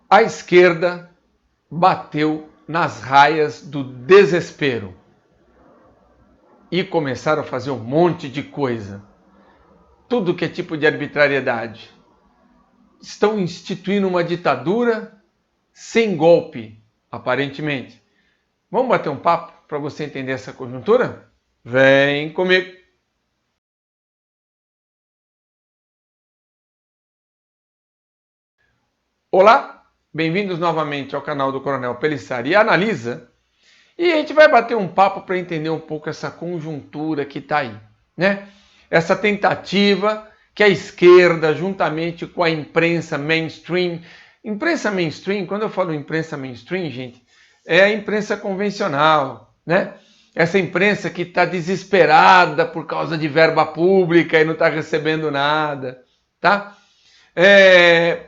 A esquerda bateu nas raias do desespero e começaram a fazer um monte de coisa. Tudo que é tipo de arbitrariedade. Estão instituindo uma ditadura sem golpe, aparentemente. Vamos bater um papo para você entender essa conjuntura? Vem comigo! Olá, bem-vindos novamente ao canal do Coronel Pelissari Analisa. E a gente vai bater um papo para entender um pouco essa conjuntura que está aí, né? Essa tentativa que a esquerda, juntamente com a imprensa mainstream, quando eu falo imprensa mainstream, gente, é a imprensa convencional, né? Essa imprensa que está desesperada por causa de verba pública e não está recebendo nada, tá?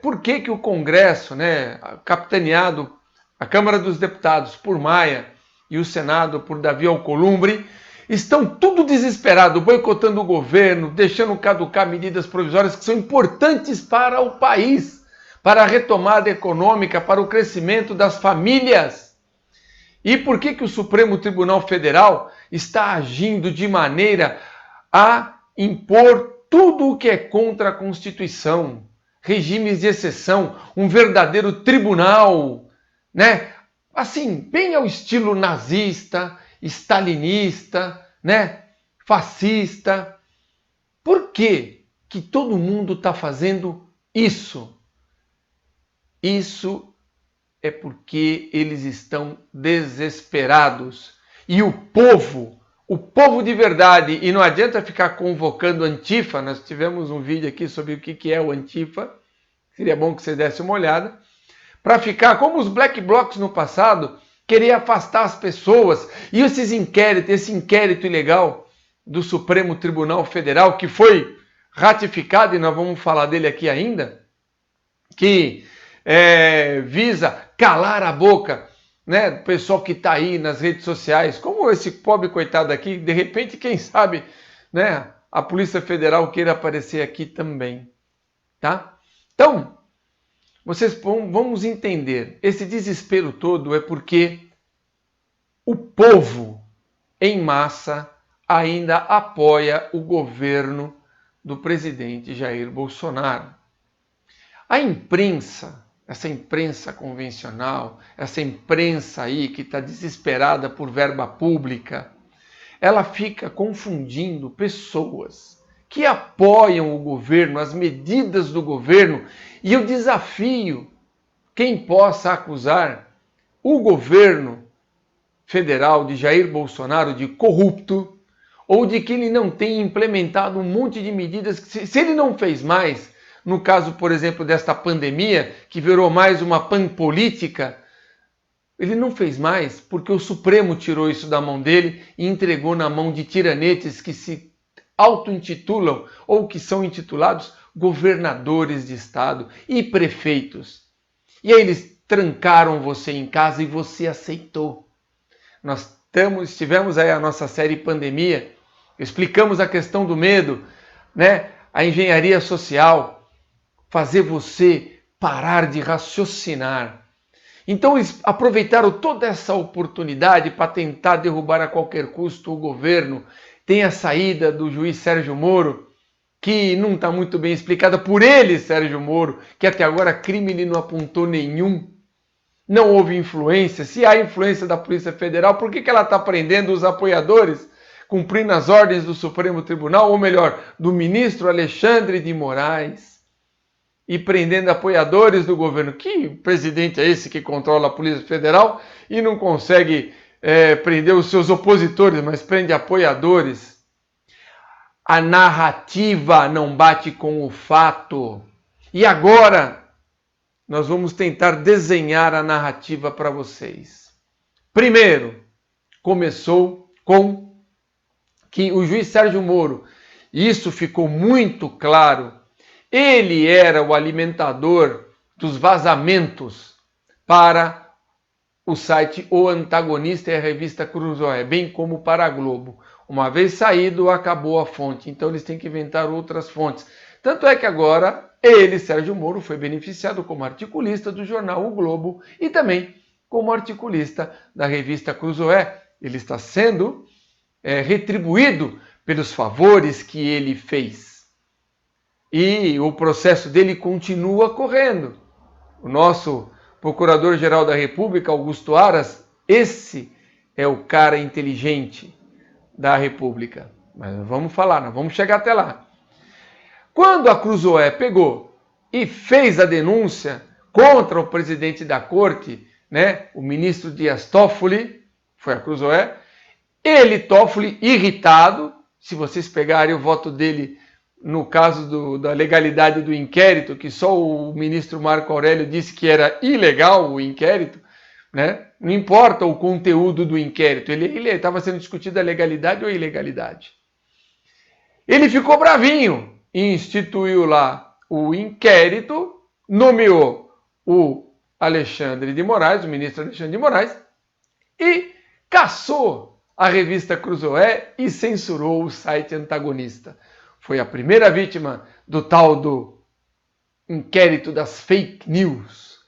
Por que o Congresso, né, capitaneado, a Câmara dos Deputados por Maia e o Senado por Davi Alcolumbre, estão tudo desesperado, boicotando o governo, deixando caducar medidas provisórias que são importantes para o país, para a retomada econômica, para o crescimento das famílias. E por que o Supremo Tribunal Federal está agindo de maneira a impor tudo o que é contra a Constituição? Regimes de exceção, um verdadeiro tribunal, né? Assim, bem ao estilo nazista, stalinista, né? Fascista. Por que todo mundo está fazendo isso? Isso é porque eles estão desesperados. E o povo de verdade, e não adianta ficar convocando Antifa, nós tivemos um vídeo aqui sobre o que é o Antifa, seria bom que você desse uma olhada, para ficar como os black blocs no passado, querer afastar as pessoas. E esse inquérito ilegal do Supremo Tribunal Federal, que foi ratificado, e nós vamos falar dele aqui ainda, que visa calar a boca, né, do pessoal que está aí nas redes sociais, como esse pobre coitado aqui, de repente, quem sabe, né, a Polícia Federal queira aparecer aqui também, tá? Então, vamos entender, esse desespero todo é porque o povo, em massa, ainda apoia o governo do presidente Jair Bolsonaro. A imprensa, essa imprensa convencional, essa imprensa aí que está desesperada por verba pública, ela fica confundindo pessoas que apoiam o governo, as medidas do governo, e eu desafio quem possa acusar o governo federal de Jair Bolsonaro de corrupto ou de que ele não tem implementado um monte de medidas que, se ele não fez mais, no caso, por exemplo, desta pandemia, que virou mais uma panpolítica, ele não fez mais porque o Supremo tirou isso da mão dele e entregou na mão de tiranetes que se auto-intitulam ou que são intitulados governadores de estado e prefeitos. E aí eles trancaram você em casa e você aceitou. Nós tivemos aí a nossa série Pandemia, explicamos a questão do medo, né? A engenharia social, fazer você parar de raciocinar. Então eles aproveitaram toda essa oportunidade para tentar derrubar a qualquer custo o governo. Tem a saída do juiz Sérgio Moro, que não está muito bem explicada por ele, Sérgio Moro, que até agora crime ele não apontou nenhum. Não houve influência. Se há influência da Polícia Federal, por que ela está prendendo os apoiadores, cumprindo as ordens do Supremo Tribunal, ou melhor, do ministro Alexandre de Moraes? E prendendo apoiadores do governo. Que presidente é esse que controla a Polícia Federal e não consegue prender os seus opositores, mas prende apoiadores? A narrativa não bate com o fato. E agora nós vamos tentar desenhar a narrativa para vocês. Primeiro, começou com que o juiz Sérgio Moro, isso ficou muito claro, ele era o alimentador dos vazamentos para o site O Antagonista e a revista Cruzoé, bem como para a Globo. Uma vez saído, acabou a fonte, então eles têm que inventar outras fontes. Tanto é que agora ele, Sérgio Moro, foi beneficiado como articulista do jornal O Globo e também como articulista da revista Cruzoé. Ele está sendo retribuído pelos favores que ele fez. E o processo dele continua correndo. O nosso Procurador-Geral da República, Augusto Aras, esse é o cara inteligente da República. Mas vamos falar, nós vamos chegar até lá. Quando a Cruzoé pegou e fez a denúncia contra o presidente da corte, né, o ministro Dias Toffoli, foi a Cruzoé, ele, Toffoli, irritado, se vocês pegarem o voto dele no caso da legalidade do inquérito, que só o ministro Marco Aurélio disse que era ilegal o inquérito, né? Não importa o conteúdo do inquérito, ele estava sendo discutida a legalidade ou a ilegalidade. Ele ficou bravinho e instituiu lá o inquérito, nomeou o Alexandre de Moraes, o ministro Alexandre de Moraes, e caçou a revista Cruzoé e censurou o site antagonista. Foi a primeira vítima do tal do inquérito das fake news.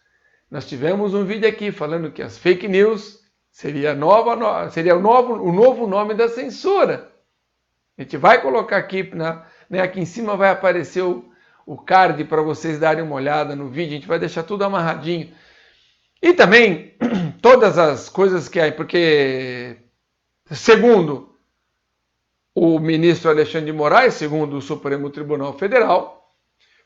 Nós tivemos um vídeo aqui falando que as fake news seria o novo nome da censura. A gente vai colocar aqui, aqui em cima vai aparecer o card para vocês darem uma olhada no vídeo, a gente vai deixar tudo amarradinho. E também todas as coisas que há, porque segundo o ministro Alexandre de Moraes, segundo o Supremo Tribunal Federal,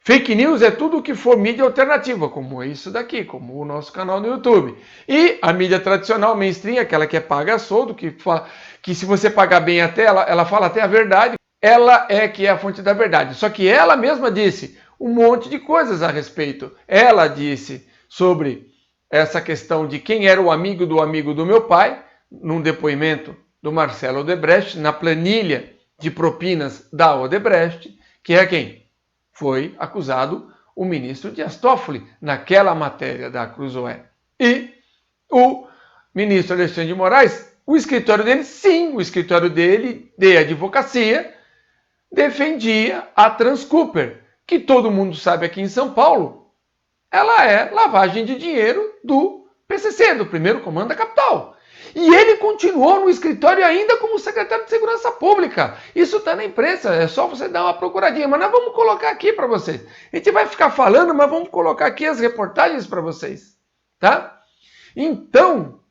fake news é tudo o que for mídia alternativa, como isso daqui, como o nosso canal no YouTube. E a mídia tradicional, mainstream, aquela que é paga a soldo, que se você pagar bem até, ela fala até a verdade, ela é que é a fonte da verdade. Só que ela mesma disse um monte de coisas a respeito. Ela disse sobre essa questão de quem era o amigo do meu pai, num depoimento do Marcelo Odebrecht, na planilha de propinas da Odebrecht, que é quem? Foi acusado o ministro Dias Toffoli, naquela matéria da Cruzoé. E o ministro Alexandre de Moraes, o escritório dele, sim, o escritório dele de advocacia, defendia a Transcooper, que todo mundo sabe aqui em São Paulo, ela é lavagem de dinheiro do PCC, do Primeiro Comando da Capital. E ele continuou no escritório ainda como secretário de Segurança Pública. Isso está na imprensa, é só você dar uma procuradinha. Mas nós vamos colocar aqui para vocês. A gente vai ficar falando, mas vamos colocar aqui as reportagens para vocês. Tá? Então,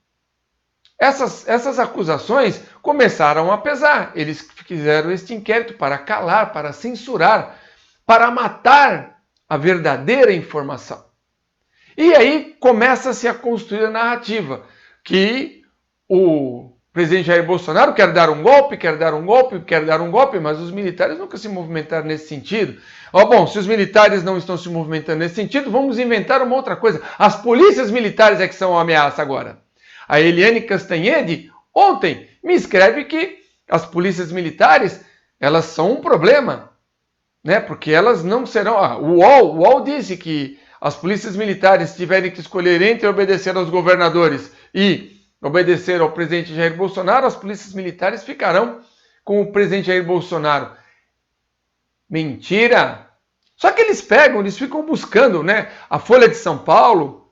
essas acusações começaram a pesar. Eles fizeram este inquérito para calar, para censurar, para matar a verdadeira informação. E aí começa-se a construir a narrativa que o presidente Jair Bolsonaro quer dar um golpe, mas os militares nunca se movimentaram nesse sentido. Bom, se os militares não estão se movimentando nesse sentido, vamos inventar uma outra coisa. As polícias militares é que são uma ameaça agora. A Eliane Castanhede, ontem, me escreve que as polícias militares, elas são um problema, né? Porque elas não serão... o UOL disse que as polícias militares tiverem que escolher entre obedecer aos governadores e obedecer ao presidente Jair Bolsonaro, as polícias militares ficarão com o presidente Jair Bolsonaro. Mentira! Só que eles ficam buscando, né? A Folha de São Paulo,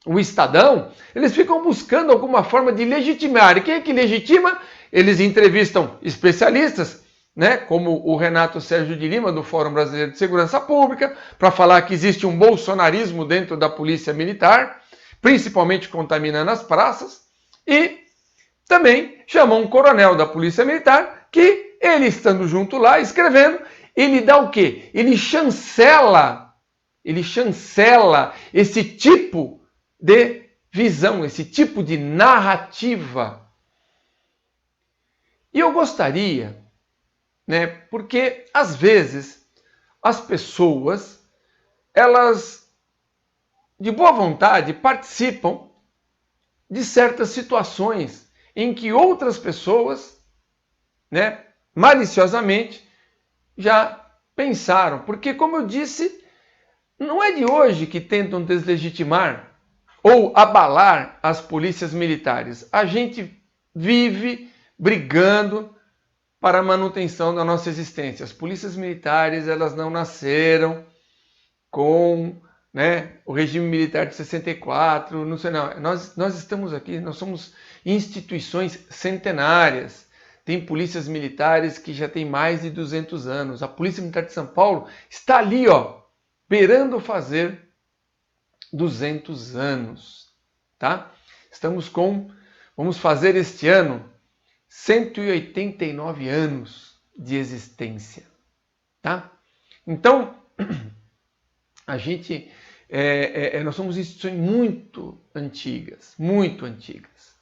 o Estadão, eles ficam buscando alguma forma de legitimar. E quem é que legitima? Eles entrevistam especialistas, né? Como o Renato Sérgio de Lima, do Fórum Brasileiro de Segurança Pública, para falar que existe um bolsonarismo dentro da polícia militar, principalmente contaminando as praças, e também chamam um coronel da Polícia Militar que, ele estando junto lá, escrevendo, ele dá o quê? Ele chancela esse tipo de visão, esse tipo de narrativa. E eu gostaria, né, porque às vezes as pessoas, elas de boa vontade participam de certas situações em que outras pessoas, né, maliciosamente já pensaram. Porque, como eu disse, não é de hoje que tentam deslegitimar ou abalar as polícias militares. A gente vive brigando para a manutenção da nossa existência. As polícias militares, elas não nasceram com, né, o regime militar de 64, não sei não. Nós estamos aqui, nós somos instituições centenárias. Tem polícias militares que já têm mais de 200 anos. A Polícia Militar de São Paulo está ali, ó, beirando fazer 200 anos, tá? Vamos fazer este ano 189 anos de existência, tá? Então, a gente, nós somos instituições muito antigas, muito antigas.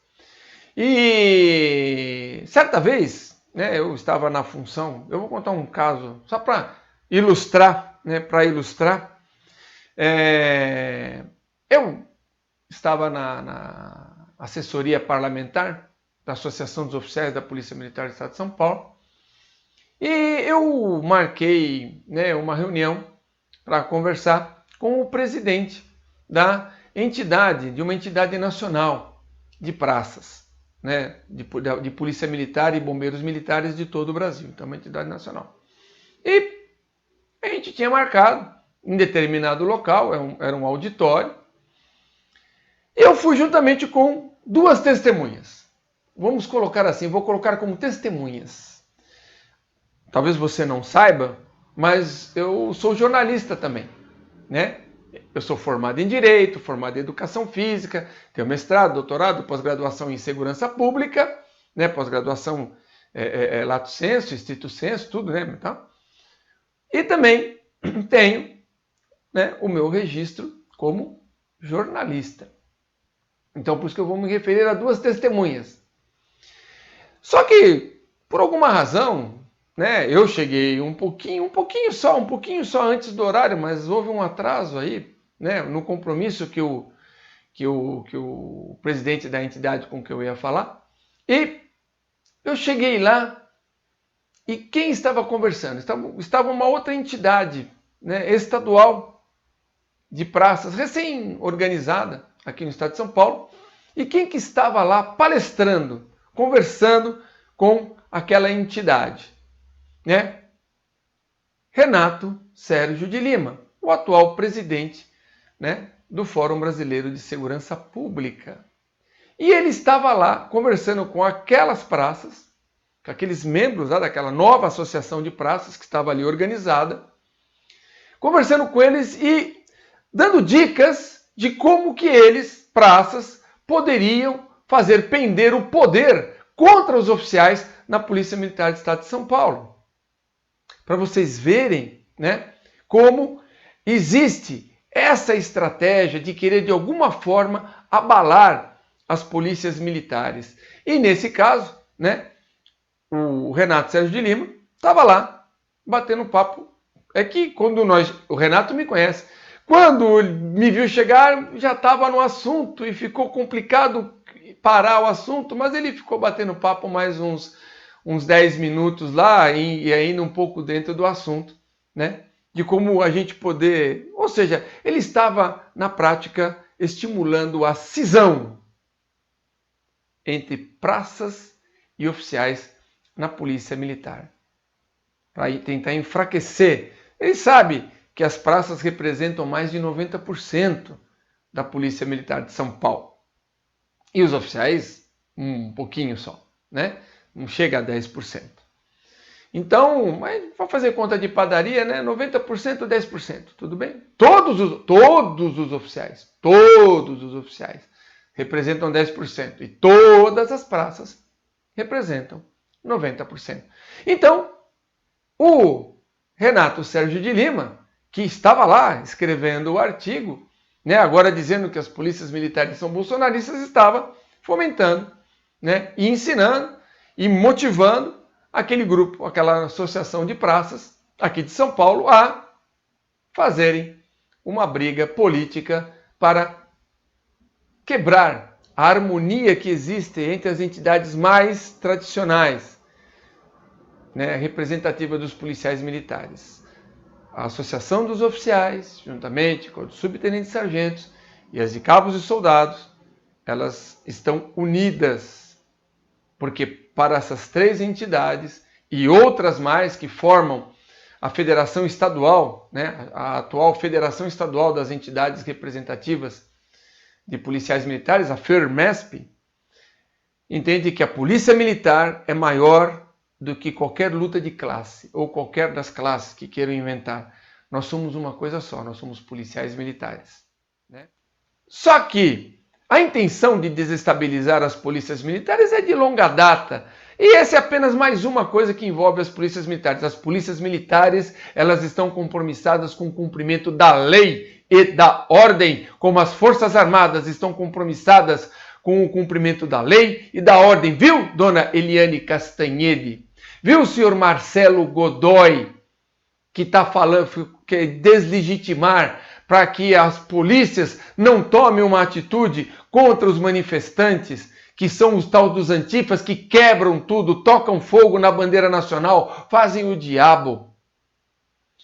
E certa vez, né, eu estava na função, eu vou contar um caso só para ilustrar, né, eu estava na assessoria parlamentar da Associação dos Oficiais da Polícia Militar do Estado de São Paulo e eu marquei, né, uma reunião para conversar com o presidente de uma entidade nacional de praças, né, de polícia militar e bombeiros militares de todo o Brasil, então uma entidade nacional. E a gente tinha marcado em determinado local, era um auditório, e eu fui juntamente com duas testemunhas. Vamos colocar assim, vou colocar como testemunhas. Talvez você não saiba, mas eu sou jornalista também, né? Eu sou formado em Direito, formado em Educação Física, tenho mestrado, doutorado, pós-graduação em Segurança Pública, né? Pós-graduação Lato Sensu, Stricto Sensu, tudo, né? Então, e também tenho, né, o meu registro como jornalista. Então, por isso que eu vou me referir a duas testemunhas. Só que, por alguma razão, né, eu cheguei um pouquinho só antes do horário, mas houve um atraso aí, né, no compromisso que o presidente da entidade com que eu ia falar. E eu cheguei lá e quem estava conversando? Estava uma outra entidade, né, estadual de praças, recém-organizada aqui no estado de São Paulo. E quem que estava lá palestrando, conversando com aquela entidade? Né? Renato Sérgio de Lima, o atual presidente, né, do Fórum Brasileiro de Segurança Pública. E ele estava lá conversando com aquelas praças, com aqueles membros lá daquela nova associação de praças que estava ali organizada, conversando com eles e dando dicas de como que eles, praças, poderiam fazer pender o poder contra os oficiais na Polícia Militar do Estado de São Paulo. Para vocês verem, né, como existe essa estratégia de querer de alguma forma abalar as polícias militares. E nesse caso, né, o Renato Sérgio de Lima estava lá batendo papo. É que o Renato me conhece, quando me viu chegar já estava no assunto e ficou complicado parar o assunto, mas ele ficou batendo papo mais uns 10 minutos lá e ainda um pouco dentro do assunto, né? De como a gente poder... Ou seja, ele estava, na prática, estimulando a cisão entre praças e oficiais na polícia militar, para tentar enfraquecer. Ele sabe que as praças representam mais de 90% da Polícia Militar de São Paulo. E os oficiais, um pouquinho só, né? Não chega a 10%. Então, mas para fazer conta de padaria, né? 90%, 10%, tudo bem? Todos os oficiais representam 10%. E todas as praças representam 90%. Então, o Renato Sérgio de Lima, que estava lá escrevendo o artigo, né, agora dizendo que as polícias militares são bolsonaristas, estava fomentando, né, e ensinando e motivando aquele grupo, aquela associação de praças aqui de São Paulo a fazerem uma briga política para quebrar a harmonia que existe entre as entidades mais tradicionais, né, representativa dos policiais militares. A Associação dos Oficiais, juntamente com os subtenentes sargentos e as de cabos e soldados, elas estão unidas, porque para essas três entidades e outras mais que formam a Federação Estadual, né, a atual Federação Estadual das Entidades Representativas de Policiais Militares, a FERMESP, entende que a Polícia Militar é maior do que qualquer luta de classe, ou qualquer das classes que queiram inventar. Nós somos uma coisa só, nós somos policiais militares, né? Só que a intenção de desestabilizar as polícias militares é de longa data. E essa é apenas mais uma coisa que envolve as polícias militares. As polícias militares, elas estão compromissadas com o cumprimento da lei e da ordem, como as Forças Armadas estão compromissadas com o cumprimento da lei e da ordem. Viu, dona Eliane Castanhede? Viu, senhor Marcelo Godoy, que está falando, que é deslegitimar para que as polícias não tomem uma atitude contra os manifestantes, que são os tal dos antifas, que quebram tudo, tocam fogo na bandeira nacional, fazem o diabo.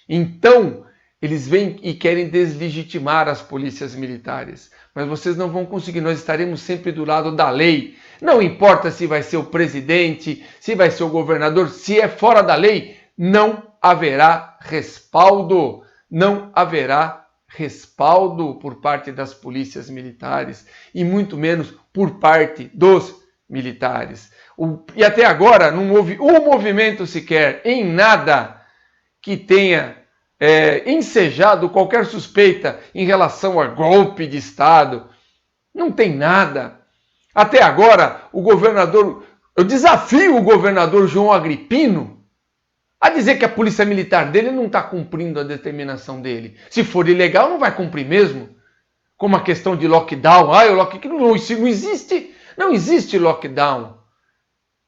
Então, eles vêm e querem deslegitimar as polícias militares. Mas vocês não vão conseguir, nós estaremos sempre do lado da lei. Não importa se vai ser o presidente, se vai ser o governador, se é fora da lei, não haverá respaldo. Não haverá respaldo por parte das polícias militares e muito menos por parte dos militares. E até agora não houve um movimento sequer em nada que tenha ensejado qualquer suspeita em relação a golpe de Estado. Não tem nada. Até agora, eu desafio o governador João Agripino a dizer que a polícia militar dele não está cumprindo a determinação dele. Se for ilegal, não vai cumprir mesmo. Como a questão de lockdown. O lockdown não existe. Não existe lockdown.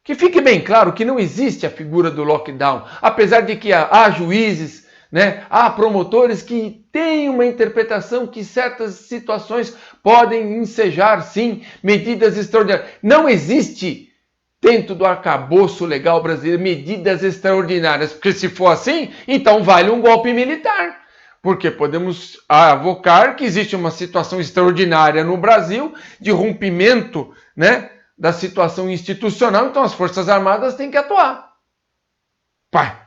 Que fique bem claro que não existe a figura do lockdown. Apesar de que há juízes, né, há promotores que têm uma interpretação que certas situações podem ensejar, sim, medidas extraordinárias. Não existe dentro do arcabouço legal brasileiro medidas extraordinárias, porque se for assim, então vale um golpe militar. Porque podemos avocar que existe uma situação extraordinária no Brasil de rompimento, né, da situação institucional, então as Forças Armadas têm que atuar. Pai,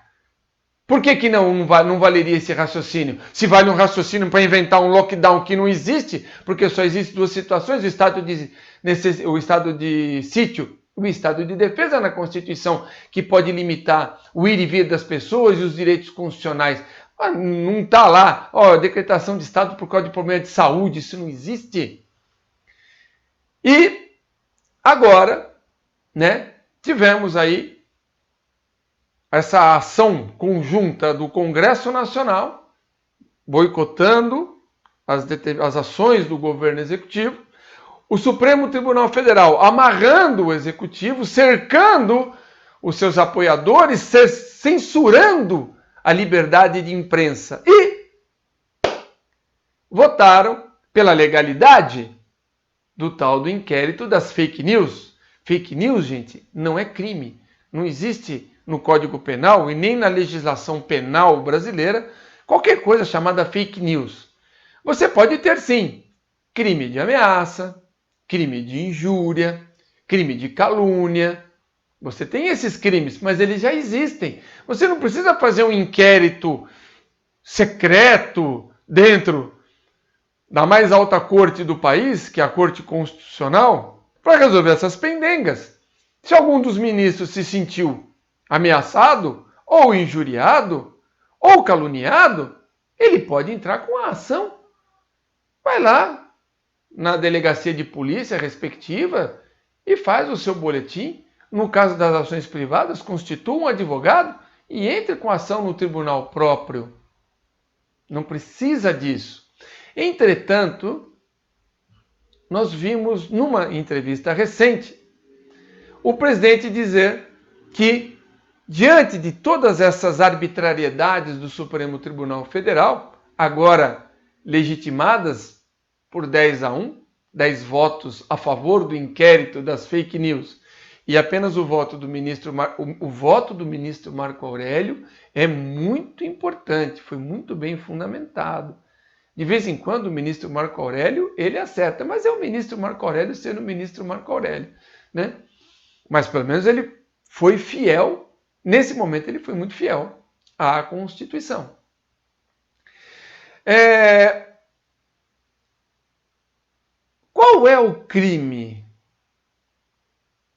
por que não valeria esse raciocínio? Se vale um raciocínio para inventar um lockdown que não existe, porque só existem duas situações, o estado de sítio, o estado de defesa na Constituição, que pode limitar o ir e vir das pessoas e os direitos constitucionais. Não está lá, decretação de estado por causa de problema de saúde, isso não existe. E agora, né, tivemos aí essa ação conjunta do Congresso Nacional, boicotando as ações do governo executivo, o Supremo Tribunal Federal amarrando o executivo, cercando os seus apoiadores, censurando a liberdade de imprensa e votaram pela legalidade do tal do inquérito das fake news. Fake news, gente, não é crime. Não existe no Código Penal e nem na legislação penal brasileira qualquer coisa chamada fake news. Você pode ter, sim, crime de ameaça, crime de injúria, crime de calúnia. Você tem esses crimes, mas eles já existem. Você não precisa fazer um inquérito secreto dentro da mais alta corte do país, que é a Corte Constitucional, para resolver essas pendengas. Se algum dos ministros se sentiu ameaçado, ou injuriado, ou caluniado, ele pode entrar com a ação. Vai lá na delegacia de polícia respectiva e faz o seu boletim. No caso das ações privadas, constitua um advogado e entre com ação no tribunal próprio. Não precisa disso. Entretanto, nós vimos numa entrevista recente o presidente dizer que, diante de todas essas arbitrariedades do Supremo Tribunal Federal, agora legitimadas por 10-1, 10 votos a favor do inquérito das fake news, e apenas o voto do ministro Marco Aurélio é muito importante, foi muito bem fundamentado. De vez em quando o ministro Marco Aurélio, ele acerta, mas é o ministro Marco Aurélio sendo o ministro Marco Aurélio, né? Mas pelo menos ele foi fiel nesse momento ele foi muito fiel à Constituição. Qual é o crime?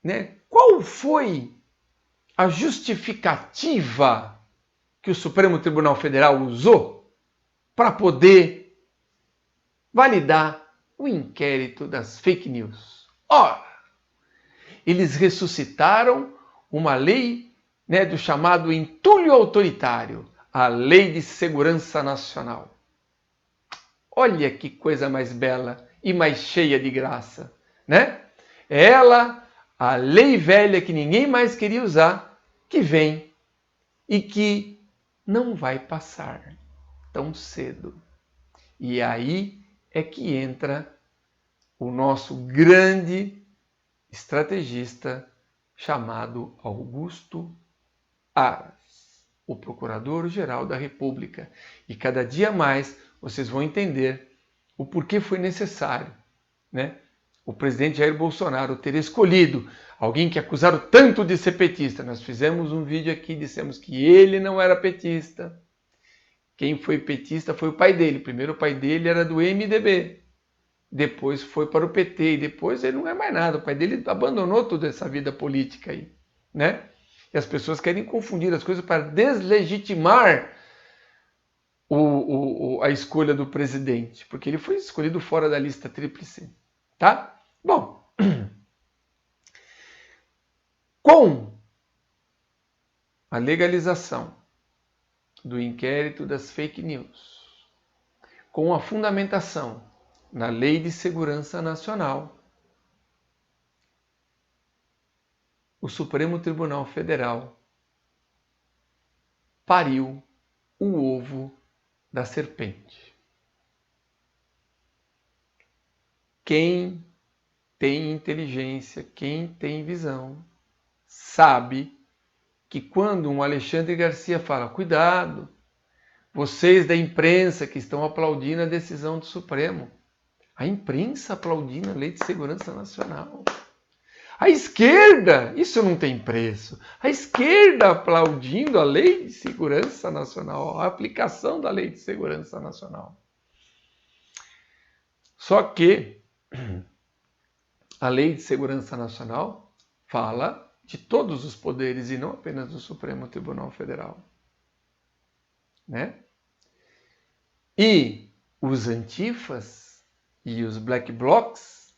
Né? Qual foi a justificativa que o Supremo Tribunal Federal usou para poder validar o inquérito das fake news? Ora, eles ressuscitaram uma lei, né, do chamado entulho autoritário, a Lei de Segurança Nacional. Olha que coisa mais bela e mais cheia de graça, né? Ela, a lei velha que ninguém mais queria usar, que vem e que não vai passar tão cedo. E aí é que entra o nosso grande estrategista chamado Augusto Aras, o Procurador-Geral da República. E cada dia mais vocês vão entender o porquê foi necessário, né, o presidente Jair Bolsonaro ter escolhido alguém que acusaram tanto de ser petista. Nós fizemos um vídeo aqui, dissemos que ele não era petista. Quem foi petista foi o pai dele. Primeiro o pai dele era do MDB, depois foi para o PT e depois ele não é mais nada. O pai dele abandonou toda essa vida política aí, né? E as pessoas querem confundir as coisas para deslegitimar a escolha do presidente, porque ele foi escolhido fora da lista tríplice, tá? Bom, com a legalização do inquérito das fake news, com a fundamentação na Lei de Segurança Nacional, o Supremo Tribunal Federal pariu o ovo da serpente. Quem tem inteligência, quem tem visão, sabe que quando um Alexandre Garcia fala, cuidado, vocês da imprensa que estão aplaudindo a decisão do Supremo, a imprensa aplaudindo a Lei de Segurança Nacional. A esquerda, isso não tem preço. A esquerda aplaudindo a Lei de Segurança Nacional, a aplicação da Lei de Segurança Nacional. Só que a Lei de Segurança Nacional fala de todos os poderes e não apenas do Supremo Tribunal Federal, né? E os antifas e os black blocs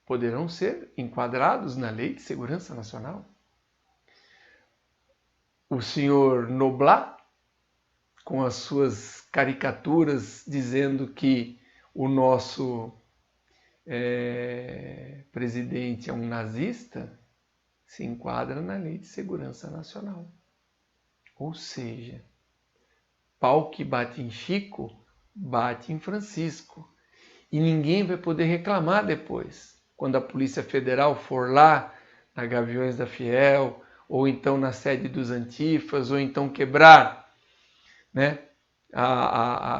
poderão ser enquadrados na Lei de Segurança Nacional. O senhor Noblat, com as suas caricaturas dizendo que o nosso presidente é um nazista, se enquadra na Lei de Segurança Nacional. Ou seja, pau que bate em Chico, bate em Francisco. E ninguém vai poder reclamar depois. Quando a Polícia Federal for lá na Gaviões da Fiel, ou então na sede dos Antifas, ou então quebrar, né,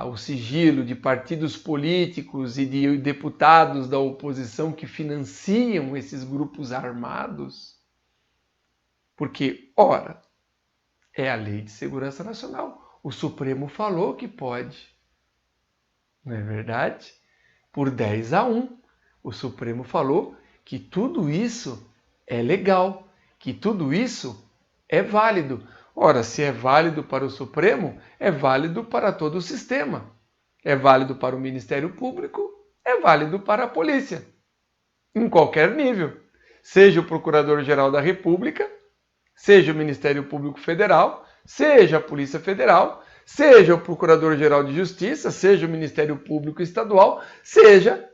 o sigilo de partidos políticos e de deputados da oposição que financiam esses grupos armados, porque, ora, é a Lei de Segurança Nacional. O Supremo falou que pode. Não é verdade? Por 10-1, o Supremo falou que tudo isso é legal, que tudo isso é válido. Ora, se é válido para o Supremo, é válido para todo o sistema. É válido para o Ministério Público, é válido para a polícia. Em qualquer nível. Seja o Procurador-Geral da República, seja o Ministério Público Federal, seja a Polícia Federal, seja o Procurador-Geral de Justiça, seja o Ministério Público Estadual, seja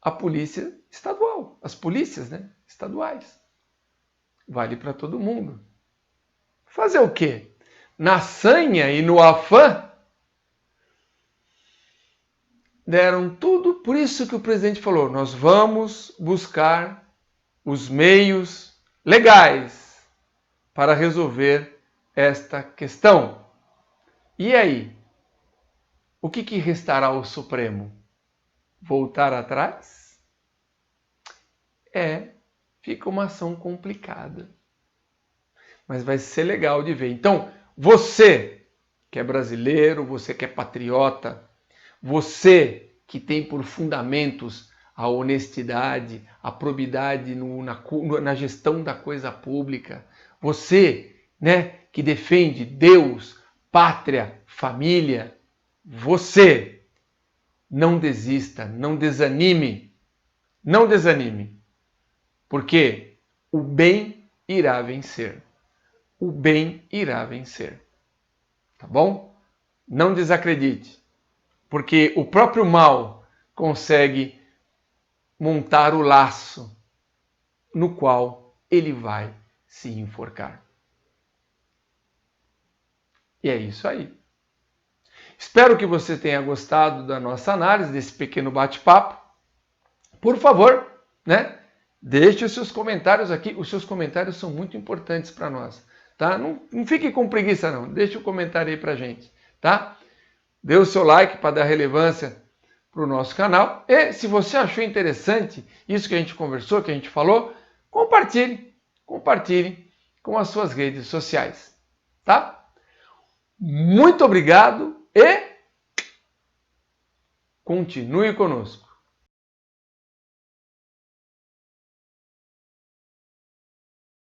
a Polícia Estadual, as polícias, né, estaduais. Vale para todo mundo. Fazer o quê? Na sanha e no afã, deram tudo, por isso que o presidente falou, nós vamos buscar os meios legais para resolver esta questão. E aí? O que restará ao Supremo? Voltar atrás? É fica uma ação complicada. Mas vai ser legal de ver. Então, você que é brasileiro, você que é patriota, você que tem por fundamentos a honestidade, a probidade na gestão da coisa pública, você, né, que defende Deus, pátria, família, você não desista, não desanime, porque o bem irá vencer. O bem irá vencer. Tá bom? Não desacredite, porque o próprio mal consegue montar o laço no qual ele vai se enforcar. E é isso aí. Espero que você tenha gostado da nossa análise, desse pequeno bate-papo. Por favor, né? Deixe os seus comentários aqui. Os seus comentários são muito importantes para nós. Tá? Não fique com preguiça, não. Deixe o comentário aí para a gente. Tá? Dê o seu like para dar relevância para o nosso canal. E se você achou interessante isso que a gente conversou, que a gente falou, compartilhe com as suas redes sociais. Tá? Muito obrigado e continue conosco.